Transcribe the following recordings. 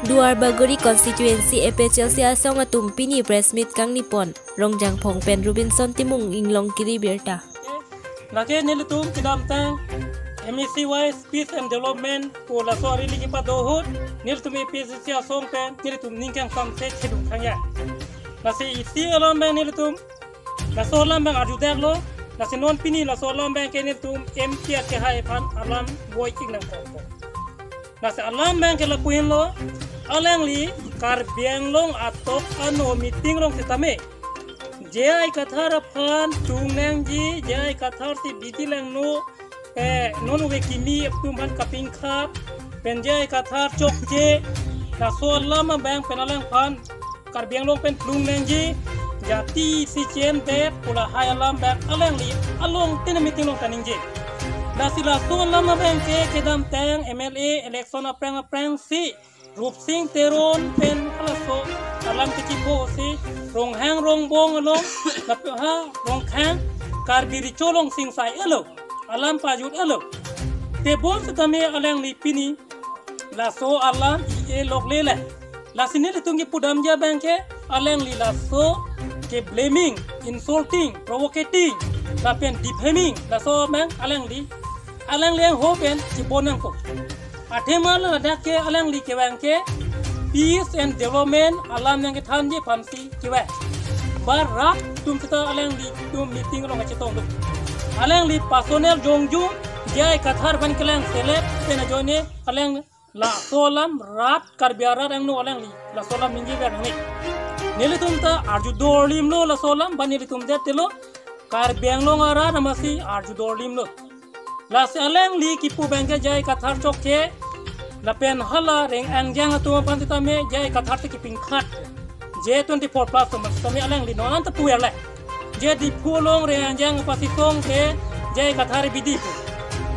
Duar Bagori constituency EPCLC asong atum pini press meet kang nipon rongjang phong pen Robinson timung inglong kiri birta. Lagi nilutum kidam tang MEC wise peace and development ko la sori ligi pa dohut nilutum EPCLC asong pen nilutum ningkang samse chedum khangya. Nasi isi alam bang nilutum la solam bang arjudak lo nasi non pini la solam bang ke nilutum MP ke hai pan alam boy king nang ko. Nasi alam bang ke la kuin lo alang li kar biang long atok ano meeting long sitame jai kathar phan chung nang ji jai kathar si biti lang no non we kimi tum han kaping kha pen jai kathar chok je na so lama bang penalang phan kar biang long pen plung nang ji jati si chen te pula hai alam bang alang li along tin meeting long taning je na sila so lama bang ke kedam tang MLA election aprang si Rup sing teron pen alaso alam kecipo si rong hang rong bong along tapi rong hang kar diri colong sing sai elo alam pajut elo te bol setame alang lipini laso alam e lok lele la sini letungi pudam ja bangke alang li laso ke blaming insulting provocating la pen defaming laso bang alang li hopen cibonang ko Atemal ada ke alang li kewang ke peace and development alam yang kita hanji pansi kewang barak tum kita alang li tum meeting lo ngacetong duk alang li personel jongju jai kathar ban kelang seleb pena jone alang la solam rat karbiara yang nu alang li la solam minji ber ni nili tum ta arju dorlim lo la solam ban nili tum det telo karbiang lo ngara namasi arju dorlim lo la alang li kipu bangke jai kathar chokke lapen hala reng angjang tu pantita me jai kathar te kiping khat J24 plus tami alang li non ta puer le je di pulong reng angjang pasitong ke jai kathar bidi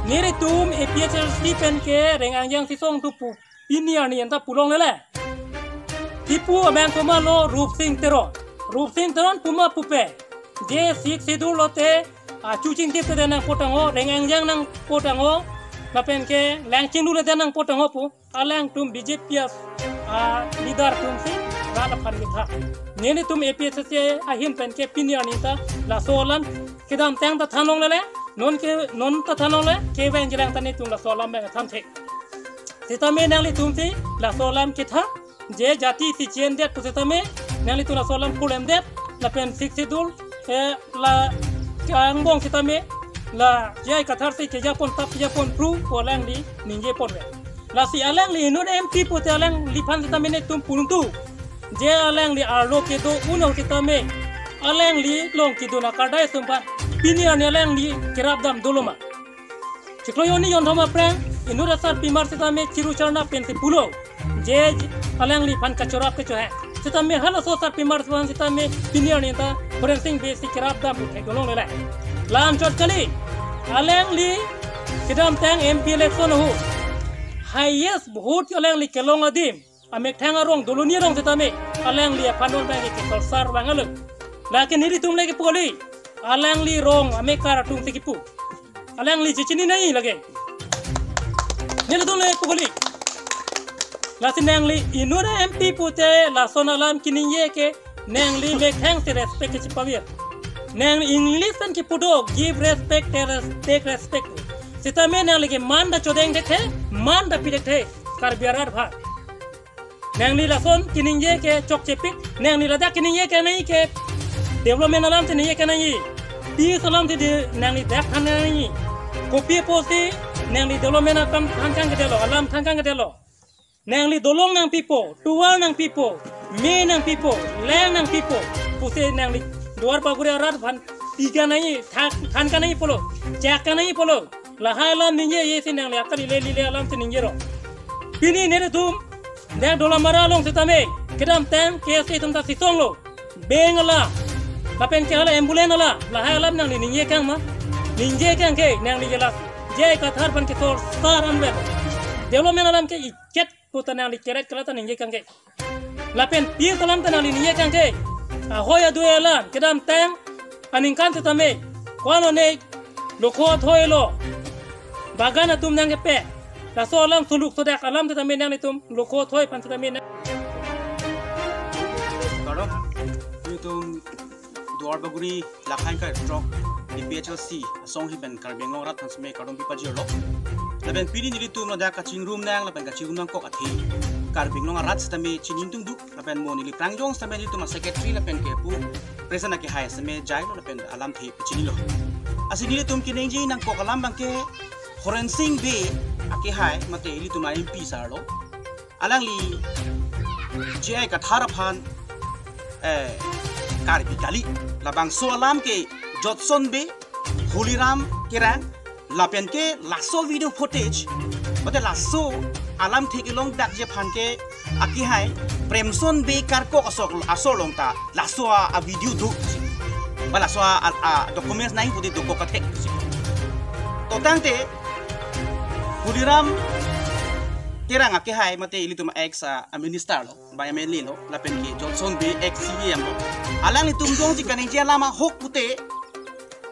nire tum EPCL Stephen ke reng angjang sisong tu pu ini ani anta pulong le tipu abang tuma lo rup sing teron puma pupe je sik sidur lote cucing tip te nang potango reng angjang nang potango lapen ke langcing dulu tenang potong hopu alang tum BJP leader tum si rada pargitha nene tum APSC ahin pen ke pinya nita la solam kedam tang ta thanong le non ta thanong le ke wen jirang tani tum la solam be tham the sitame nang li tum si la solam kitha je jati si chen det tu sitame nang li tum la solam pulem det lapen siksidul la kangbong sitame la jai kathar se ke japon tap japon pru polang li ninje porre la si alang li no MP pote alang li phan ta mene tum puntu je alang li arlo ke do uno kita me alang li long ki do na kadai sumpa pini an alang li kirab dam doloma chikloyoni yon thoma prang inu rasar pimar sita me chiru charna pen se pulo je alang li phan kachorap ke chohe sita me hala so sar pimar sita me pini an ta forensing basic kirab dam ke golong le Lam chot kali alang li kidam tang MP election hu highest vote alang li kelong adim amek thang arong dulunia rong setame alang li panol bang ke sar bangal lakin hiri tum lagi poli alang li rong amek kara tum sekipu alang li chichini nahi lage nil tum lagi poli lasin nang li inura MP pute la sonalam kininye ke nang li mek thang se respect ke chipawir nang English kan ki pudo give respect take respect sita me nang lagi manda chodeng dekhe manda pidekhe kar biarar bha nang li lason kininje ke chok chepik nang li lada kininje ke nahi ke development alam te nahi ke nahi pi salam te nang li dak than nahi kopi posi nang li development akam thangkang ke delo alam thangkang ke delo nang li dolong nang pipo tuwal nang pipo me nang pipo leng nang pipo pusi nang li Duar baguri arat van tiga nahi than ka nahi polo jak ka nahi polo lahalam ninje ye sinang le akari le alam se ninje ro pini nere tum nek dola maralong setame kedam tem ke se tum ta sitong lo bengala lapen ke hala ambulan la lahalam nang ni ninje kang ma ninje kang ke nang ni jela je kathar ban ke tor star anwer development alam ke iket putanang li keret kelata ninje kang ke lapen pi salam tanang li ninje kang ke ahoya duela kedam tang aningkan tetame kono ne lokho thoilo bagana tum nang pe la so alam suluk so dak alam tetamin yang nitum loko thoi pan tetamin karo nitum duar baguri lakhai ka drop di PHLC song hi ben karbeng long rat transme kadom bi pajir lo laben pini ni tu no da ka ching room nang laben ka ching room nang ko athi karbeng long rat stame chining tung du laben mo ni prangjong stame ni tu ma secretary laben ke pu presana ke hai stame jai lo laben alam thi chini lo asini tum ki neng ji nang ko kalam bang ke forensing be ake hai mate li tu ma MP sar lo alang li jai ka thara phan karbi kali labang so alam ke Jotson be Huliram kerang lapen ke lasso video footage ote lasso alam theke long dak je phan ke aki hai premson be karko asolong ta lasso a video du ba lasso a documents nai pudi do ko kathek to tangte Huliram kerang aki hai mate ilituma ex a minister lo ba MLA lo lapen ke Jotson be ex CM lo alang itum dong ji kaning je lama hok pute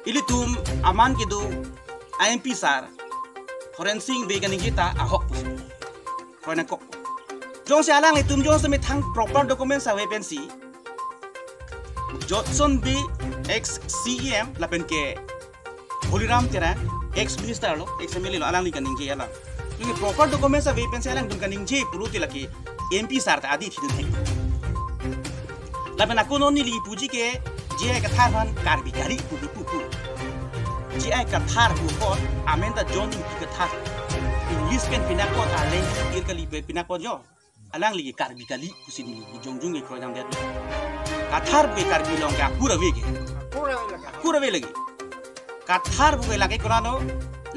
ilitum aman kidu IMP sar forensing be ganing kita ahok pus kona kok jong se alang itum jong se me thang proper document sa wepensi Jotson B ex CEM lapen ke Huliram tera ex minister lo ex MLA lo alang li ganing je alang ini proper document sa wepensi alang dum ganing je puruti laki MP sar ta adi thidun thek lapen aku noni li puji ke je ka tharhan karbi gari pubi pupu ji ai ka thar bu ko amenda joining ki ka thar english pen pinakot a leng ir kali be pinakot yo alang li karbi kali kusini li jongjung e program det ka thar be karbi long ka pura ve lagi ka thar bu ke lage korano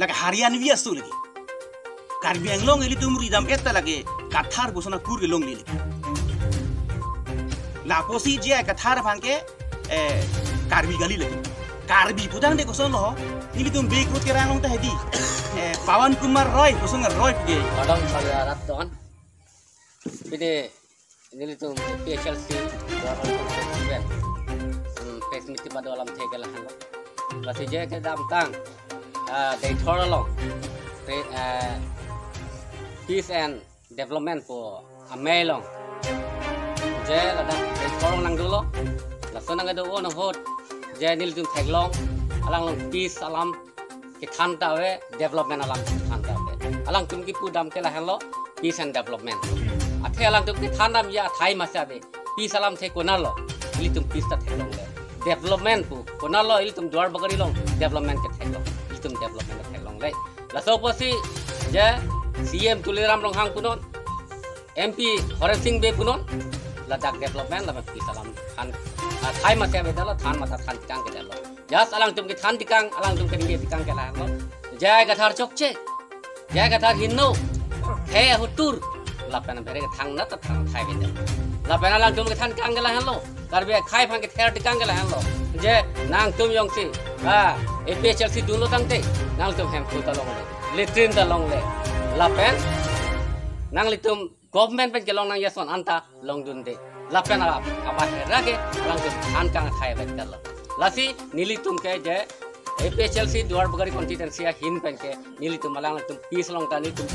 lage harian wi asu lagi karbi anglong eli tumri dam eta lage ka thar bu sona kur ke long li la posi je ka thar phangke karbi gali lagi karbi pudang de koson lo ini tum be krut kerang long ta hedi Pawan Kumar Roy kosong Roy pge kadang pagarat don bide ini tum PHLC doron konsen pesmit pada alam thegala halo basi je ke dam tang dei thora long peace and development for amelong je lada dei thorong nang dulu langsung nang ada ono hot jadi nil tum theglong alang long peace alam ke khanta we development alam khanta we alang tum ki pudam ke la hello peace and development athe alang tum ki thandam ya thai masa be peace alam the konalo ili tum peace ta theglong le development pu konalo ili tum dwar bagari long development ke theglong ili tum development theglong le la so posi je CM Tuliram long hang punon MP Horensing be punon ladak development la peace alam khan thai masa be dalo than mata than tikang ke dalo jas alang tum ki than tikang alang tum ke tikang ke la lo jai gathar chokche jai gathar hinno he hutur la pen bere ke thang na ta thang thai be dalo la pen alang tum ke than kang ke la lo karbe khai phang ke ther tikang ke la lo je nang tum yong si PHLC dulo tangte nang tum hem tu ta long le letrin ta long le la pen nang litum government pen ke long nang yason anta long dun de la pen apa herage alang tum than kang thai be dalo lasi nilitum ke je PHLC duar bagari constituency hin pen ke nilitum alang tum peace long tani tum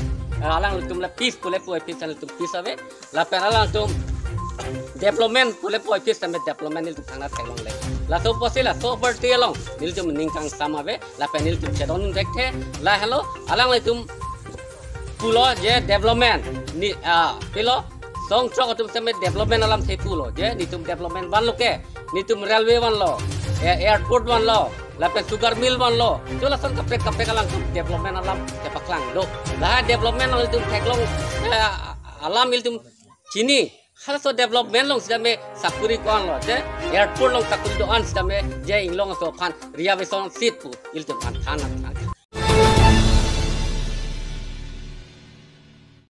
alang tum la peace pule pu peace tum peace ave la pen alang tum development pule pu peace tum development nil tum thana thailong le la so posila so birthday along nilitum ningkang samave la pen nilitum chedon dekhe la hello alang tum pulo je development ni pilo song chok tum same development alam the pulo je nitum development ban lo ke nitum railway ban lo airport ban lo lapen sugar mill ban lo jola son kapre kalang development alam ke paklang do la development alam tum theklong alam il tum chini hal so development long sidame sakuri kon lo je airport long sakuri do an sidame je inglong so phan ria beson sit pu il tum phan than